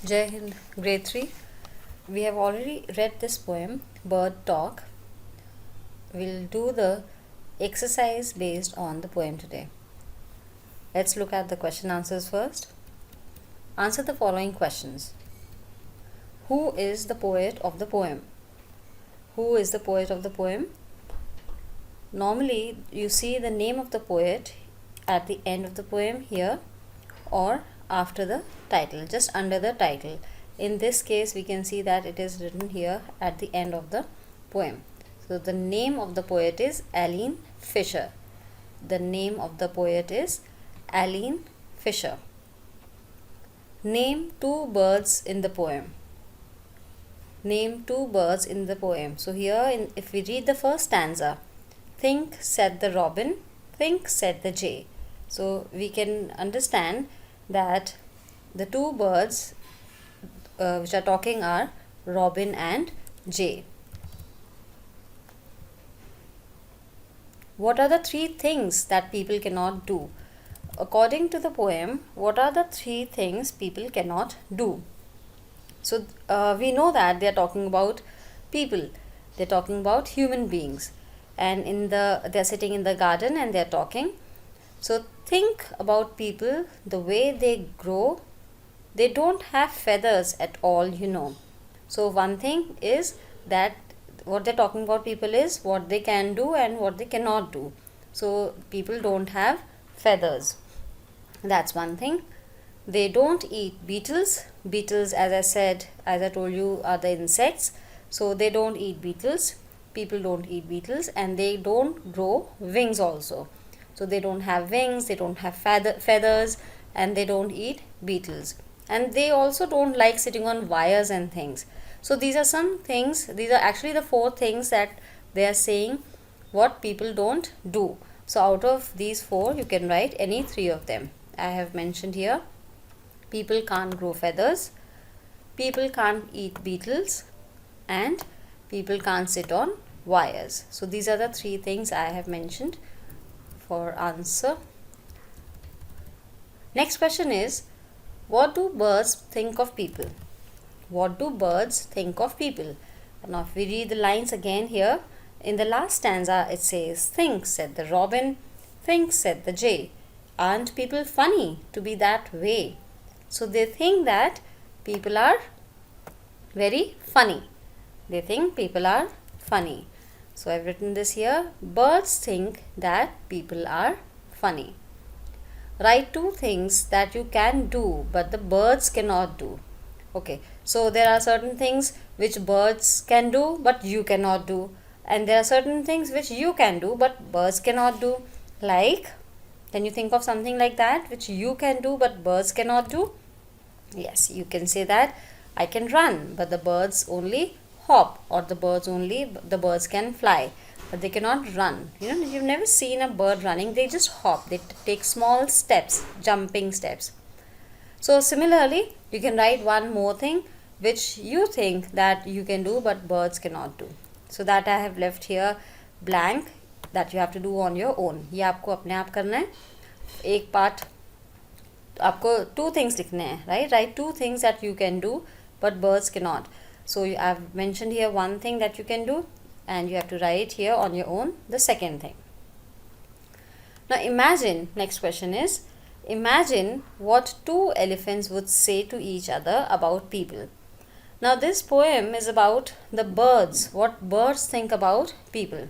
Jai Hind, Grade 3. We have already read this poem, Bird Talk. We'll do the exercise based on the poem today. Let's look at the question answers first. Answer the following questions. Who is the poet of the poem? Who is the poet of the poem? Normally, you see the name of the poet at the end of the poem here or after the title, just under the title. In this case, we can see that it is written here at the end of the poem. So, the name of the poet is Aline Fisher. The name of the poet is Aline Fisher. Name two birds in the poem. Name two birds in the poem. So, here, if we read the first stanza, think, said the robin, think, said the jay. So, we can understand that the two birds which are talking are robin and jay. What are the three things that people cannot do? According to the poem, what are the three things people cannot do? So, we know that they are talking about people. They are talking about human beings. And they are sitting in the garden and they are talking. So, think about people, the way they grow. They don't have feathers at all. So, one thing is that what they're talking about people is what they can do and what they cannot do. So, people don't have feathers. That's one thing. They don't eat beetles. Beetles, as I told you, are the insects. So, they don't eat beetles. People don't eat beetles, and they don't grow wings also. So, they don't have wings, they don't have feathers, and they don't eat beetles. And they also don't like sitting on wires and things. So, these are some things, these are actually the four things that they are saying what people don't do. So, out of these four, you can write any three of them. I have mentioned here. People can't grow feathers, people can't eat beetles, and people can't sit on wires. So, these are the three things I have mentioned for answer. Next question is, what do birds think of people? What do birds think of people? Now, if we read the lines again here, in the last stanza it says, think, said the robin, think, said the jay. Aren't people funny to be that way? So, they think that people are very funny. They think people are funny. So, I've written this here. Birds think that people are funny. Write two things that you can do but the birds cannot do. Okay, so there are certain things which birds can do but you cannot do, and there are certain things which you can do but birds cannot do. Like, can you think of something like that which you can do but birds cannot do? Yes, you can say that I can run but the birds only hop, or the birds can fly but they cannot run. You've never seen a bird running. They just hop. They take small steps, jumping steps. So similarly, you can write one more thing which you think that you can do but birds cannot do. So that I have left here blank, that you have to do on your own. ये आपको अपने आप करना है. एक part आपको two things लिखने हैं, right? Write two things that you can do but birds cannot. So I've mentioned here one thing that you can do, and you have to write here on your own the second thing. Now imagine, next question is, imagine what two elephants would say to each other about people. Now this poem is about the birds, what birds think about people,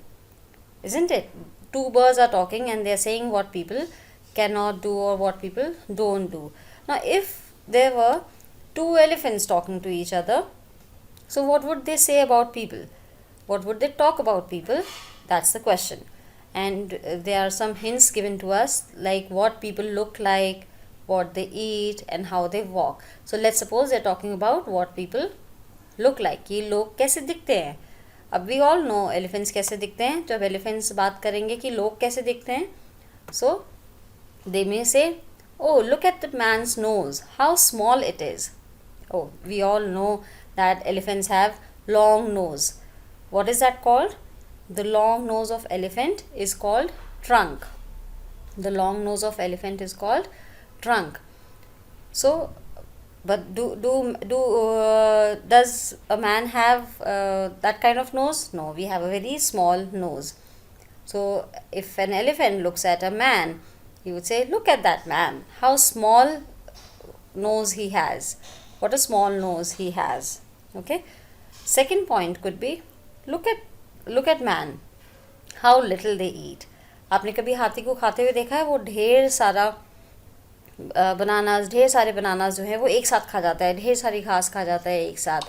isn't it? Two birds are talking and they are saying what people cannot do or what people don't do. Now if there were two elephants talking to each other, so what would they say about people? What would they talk about people? That's the question. And there are some hints given to us, like what people look like, what they eat, and how they walk. So let's suppose they're talking about what people look like. ये लोग कैसे दिखते हैं? अब we all know elephants कैसे दिखते हैं. जब elephants बात करेंगे कि लोग कैसे दिखते हैं, so they may say, oh, look at the man's nose, how small it is. Oh, we all know that elephants have long nose. What is that called? The long nose of elephant is called trunk. The long nose of elephant is called trunk. So But does a man have that kind of nose? No, we have a very small nose. So if an elephant looks at a man, he would say, "Look at that man! How small nose he has! What a small nose he has!" Okay. Second point could be, look at man. How little they eat. आपने कभी हाथी को खाते हुए देखा है? वो ढेर सारा बनानास, ढेर सारे बनानास जो है वो एक साथ खा जाता है, ढेर सारी घास खा जाता है एक साथ.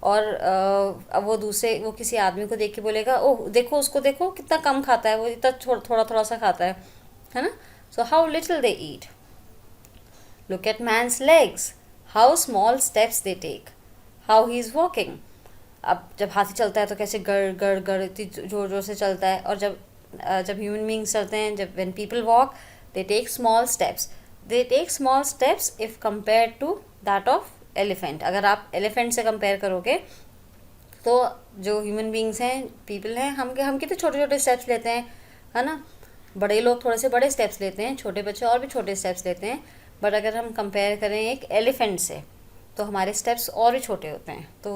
और अब वो किसी आदमी को देख के बोलेगा, ओह देखो उसको, देखो कितना कम खाता है, वो इतना थोड़ा थोड़ा सा खाता है ना. So how little they eat. Look at man's legs, how small steps they take, how he is walking. अब जब हाथी चलता है तो कैसे गड़ गड़ गड़ इतनी जोर जोर से चलता है. और जब ह्यूमन बींग्स चलते हैं, जब when people walk, they take small steps. They take small steps if compare to that of elephant. अगर आप एलिफेंट से कंपेयर करोगे तो जो ह्यूमन बींग्स हैं, पीपल हैं, हम कितने छोटे छोटे स्टेप्स लेते हैं, है ना. बड़े लोग थोड़े से बड़े स्टेप्स लेते हैं, छोटे बच्चे और भी छोटे स्टेप्स लेते हैं. बट अगर हम कंपेयर करें एक एलिफेंट से, तो हमारे स्टेप्स और भी छोटे होते हैं. तो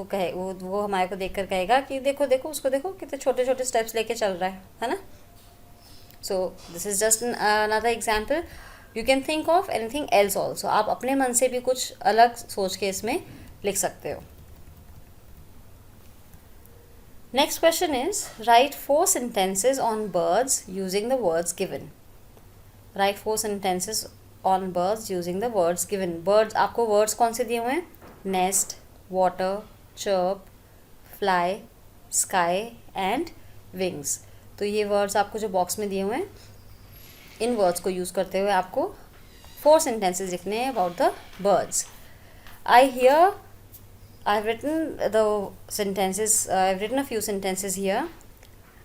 वो हमारे को देखकर कहेगा कि देखो देखो उसको, देखो कितने छोटे छोटे स्टेप्स लेके चल रहा है ना. So this is just another example. You can think of anything else also. आप अपने मन से भी कुछ अलग सोच के इसमें लिख सकते हो. Next question is, right 4 sentences on birds using the words given. Right 4 sentences on birds using the words given. Birds, आपको वर्ड्स कौन से दिए हुए हैं? Nest, water, chirp, fly, sky and wings. तो ये वर्ड्स आपको जो बॉक्स में दिए हुए हैं, इन वर्ड्स को यूज़ करते हुए आपको 4 sentences लिखने हैं about the birds. I've written a few sentences here.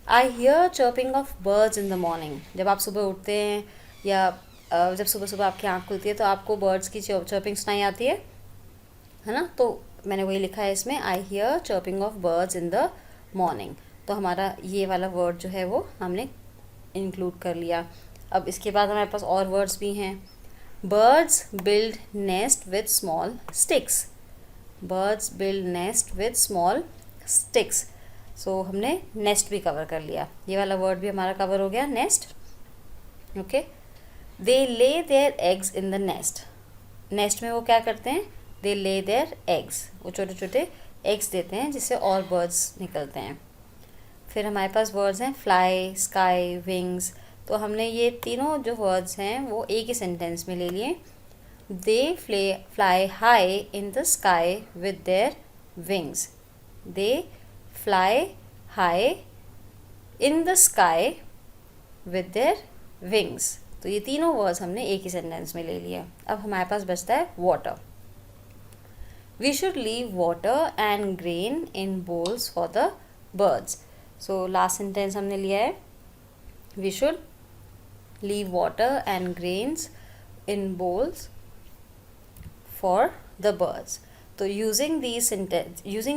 I hear chirping of birds in the morning. जब आप सुबह उठते हैं या जब सुबह सुबह आपकी आँख खुलती है तो आपको बर्ड्स की चर्पिंग सुनाई आती है ना. तो मैंने वही लिखा है इसमें, I hear chirping of birds in the morning. तो हमारा ये वाला वर्ड जो है वो हमने इंक्लूड कर लिया. अब इसके बाद हमारे पास और वर्ड्स भी हैं. Birds build nest with small sticks. Birds build nest with small sticks. So हमने नेस्ट भी कवर कर लिया. ये वाला वर्ड भी हमारा कवर हो गया, nest. Okay. They lay their eggs in the nest. Nest में वो क्या करते हैं? दे ले देयर एग्स. वो छोटे छोटे एग्स देते हैं जिससे और बर्ड्स निकलते हैं. फिर हमारे पास वर्ड्स हैं फ्लाई, स्काई, विंग्स. तो हमने ये तीनों जो वर्ड्स हैं वो एक ही सेंटेंस में ले लिए. They fly high in the sky with their wings. They fly high in the sky with their wings. तो ये तीनों वर्ड्स हमने एक ही सेंटेंस में ले लिया. अब हमारे पास बचता है water. We should leave water and grain in bowls for the birds. So last sentence हमने लिया है, we should leave water and grains in bowls for the birds. तो using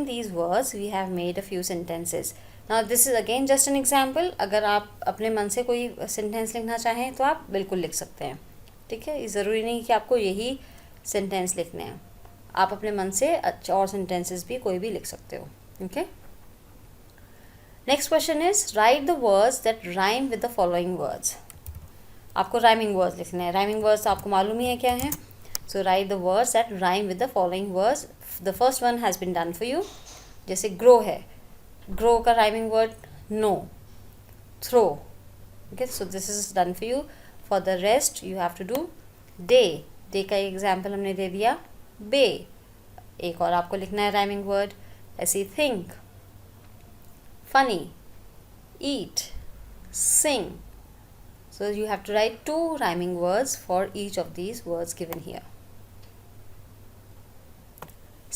these words we have made a few sentences. Now this is again just an example. अगर आप अपने मन से कोई सेंटेंस लिखना चाहें तो आप बिल्कुल लिख सकते हैं. ठीक है, ये ज़रूरी नहीं कि आपको यही सेंटेंस लिखने हैं. आप अपने मन से और सेंटेंसेस भी कोई भी लिख सकते हो. Okay. Next question is, right the words that rhyme with the following words. आपको राइमिंग वर्ड्स लिखने हैं. राइमिंग वर्ड्स आपको मालूम ही है क्या है. So right the words that rhyme with the following words. The first one has been done for you. जैसे grow है, ग्रो का rhyming word no, throw. Okay, so this is done for you. For the rest you have to do day. Day का example हमने दे दिया, bay. एक और आपको लिखना है राइमिंग वर्ड. ऐसे think, funny, eat, sing. So you have to write 2 rhyming words for each of these words given here.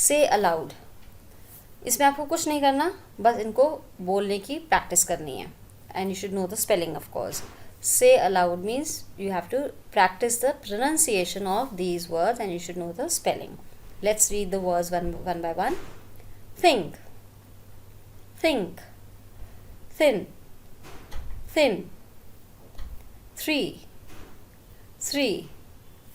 Say aloud. इसमें आपको कुछ नहीं करना, बस इनको बोलने की प्रैक्टिस करनी है. And you should know the spelling of course. Say aloud means you have to practice the pronunciation of these words and you should know the spelling. Let's read the words one by one. Think, think. Thin, thin. 3, 3.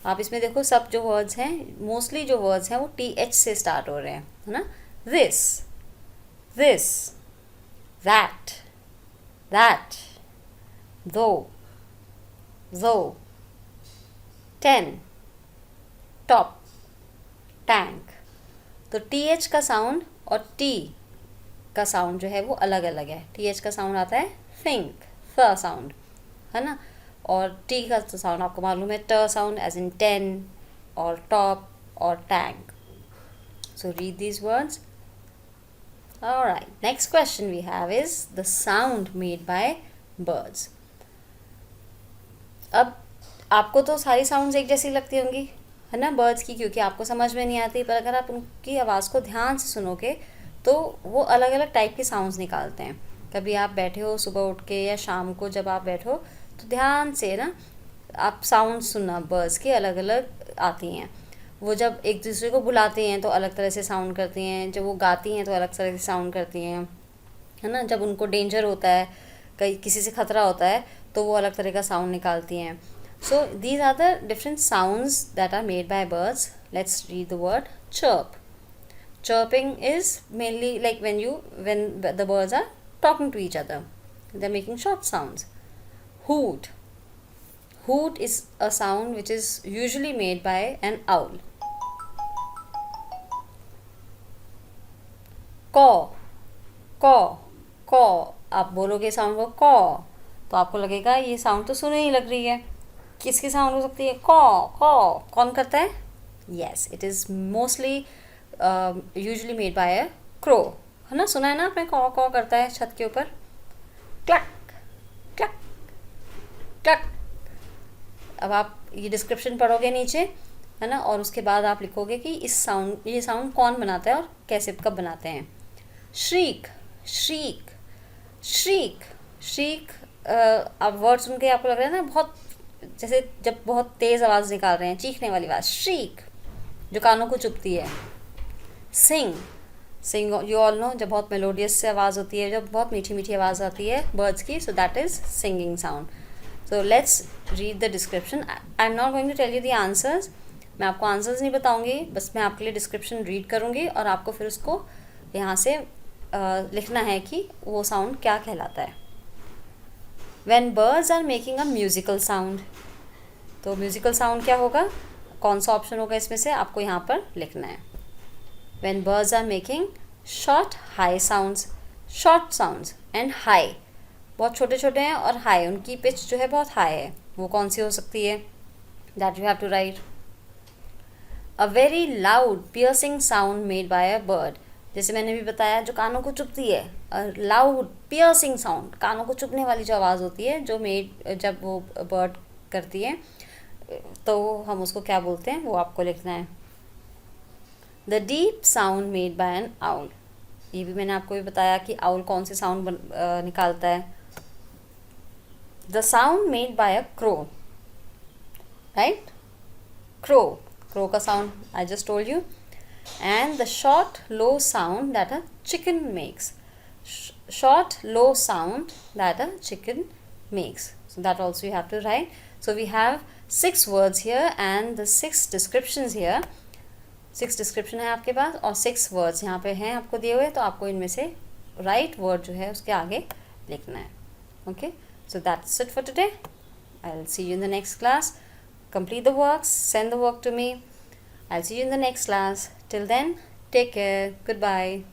आप इसमें देखो सब जो words हैं, mostly जो words हैं वो TH से स्टार्ट हो रहे हैं, है ना. this, that, though, 10, top, tank. तो TH का साउंड और T का साउंड जो है वो अलग अलग है. TH का साउंड आता है think, th साउंड, है ना. और T का तो साउंड आपको मालूम है, t साउंड एज इन 10 और top और tank. So read these words. Alright, next question we have is the sound made by birds. अब आपको तो सारी साउंड्स एक जैसी लगती होंगी, है ना, बर्ड्स की, क्योंकि आपको समझ में नहीं आती. पर अगर आप उनकी आवाज़ को ध्यान से सुनोगे तो वो अलग अलग टाइप के साउंड्स निकालते हैं. कभी आप बैठे हो सुबह उठ के या शाम को जब आप बैठो तो ध्यान से ना आप साउंड सुनना, बर्ड्स की अलग अलग आती हैं. वो जब एक दूसरे को बुलाती हैं तो अलग तरह से साउंड करती हैं, जब वो गाती हैं तो अलग तरह से साउंड करती हैं, है ना. जब उनको डेंजर होता है, कहीं किसी से खतरा होता है, तो वो अलग तरह का साउंड निकालती हैं. So these are the different sounds that are made by birds. Let's read the word chirp. Chirping is mainly like when the birds are talking to each other. They're making short sounds. Hoot. Hoot is a sound which is usually made by an owl. Caw. Caw. Caw. आप बोलोगे sound को caw तो आपको लगेगा ये sound तो सुने ही लग रही है. किसकी साउंड हो सकती है? caw. caw. कौन करता है? Yes, it is mostly usually made by a crow, है ना. सुना है ना आपने, कॉ कॉ करता है छत के ऊपर. Clock clock clock. अब आप ये डिस्क्रिप्शन पढ़ोगे नीचे, है ना, और उसके बाद आप लिखोगे कि ये साउंड कौन बनाता है और कैसे कब बनाते हैं. श्रीक. श्रीक. श्रीक. श्रीक. अब वर्ड सुन के आपको लग रहा है ना बहुत जैसे जब बहुत तेज़ आवाज़ निकाल रहे हैं, चीखने वाली आवाज़. श्रीक जो कानों को चुभती है. सिंग. सिंग यू ऑल नो, जब बहुत मेलोडियस से आवाज़ होती है, जब बहुत मीठी मीठी आवाज़ आती है बर्ड्स की, so that is singing sound. So let's read the description. I am not going to tell you the answers. मैं आपको आंसर्स नहीं बताऊंगी, बस मैं आपके लिए डिस्क्रिप्शन रीड करूंगी और आपको फिर उसको यहाँ से लिखना है कि वो साउंड क्या कहलाता है. When birds are making a musical sound. तो म्यूजिकल साउंड क्या होगा, कौन सा ऑप्शन होगा इसमें से, आपको यहाँ पर लिखना है. When birds are making short high sounds, short sounds and high, बहुत छोटे छोटे हैं और high, उनकी पिच जो है बहुत high है, वो कौन सी हो सकती है? That you have to write. A very loud piercing sound made by a bird. जैसे मैंने भी बताया, जो कानों को चुभती है. Loud piercing sound, कानों को चुभने वाली जो आवाज़ होती है, जो जब वो बर्ड करती है, तो हम उसको क्या बोलते हैं, वो आपको लिखना है. The deep sound made by an owl. ये भी मैंने आपको भी बताया कि आउल कौन से साउंड निकालता है. The sound made by a crow. Right? Crow. Crow का sound I just told you. And the short low sound that a chicken makes. Short low sound that a chicken makes. So that also you have to write. So we have 6 words here and the 6 descriptions here. 6 description है आपके पास और 6 words यहाँ पे हैं आपको दिए हुए, तो आपको इनमें से राइट वर्ड जो है उसके आगे लिखना है. Okay, so that's it for today. I will see you in the next class. Complete the works, send the work to me. I will see you in the next class. Till then, take care. Good bye.